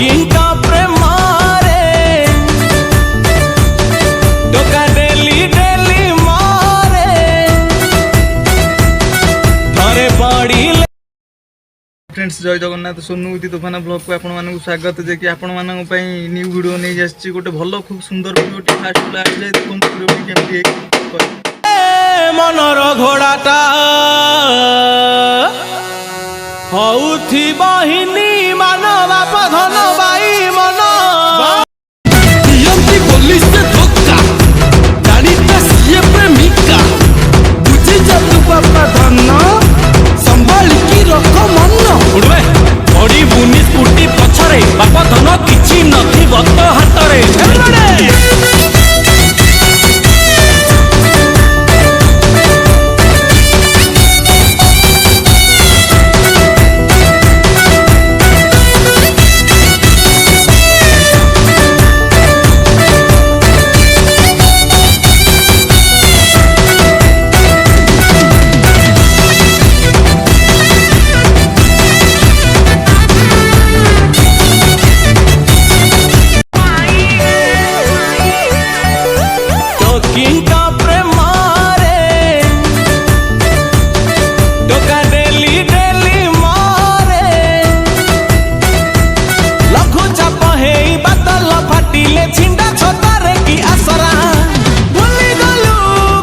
चौकीका प्रेम रे टोका daily daily मारे थरे पड़ी। फ्रेंड्स जय जगन्नाथ सोनू उदी तोफाना ब्लॉग को आपण मानक स्वागत जे कि आपण मानक पई न्यू वीडियो नै जास्ची गोटे भलो खूब सुंदर वीडियो टी फास्ट लाग जाय देखम वीडियो टी केमती मनर घोड़ाटा हौथि बहिनी मानवा पधन बाई मन यंती पुलिस से धोखा जानीता सीए प्रेमिका बुझी जा तू बापा धन संभाल की रखो मन उड़वे बड़ी बुनी स्कूटी पछरे बापा धन किछि नथि बत हातरे चौकीका प्रेम रे टोका डेली डेली मारे लघु चाप हेई बादल फाटिले छिंडा छतारे की आसरा भूली गलु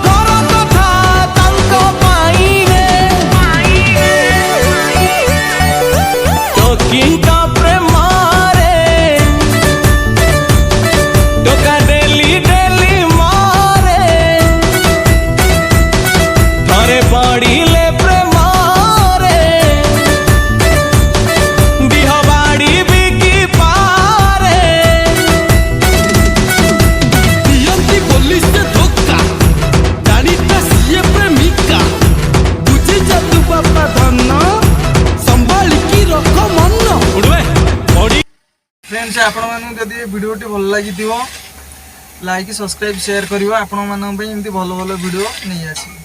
घर कथा तांको पाई रे चौकीका प्रेम रे टोका डेली डेली पड़िले प्रेम रे बिहबाड़ी बिकी पारे यंती पुलिस से धोखा जानीता सीए प्रेमिका बुझी जा तू बापा धन संभाल की रखो मन उड़वे बड़ी। फ्रेंड्स आपण मानक जदी वीडियो टी भल लागि दियो लाइक सब्सक्राइब शेयर करियो आपण मानक पई एमती भलो भलो वीडियो नै आसी।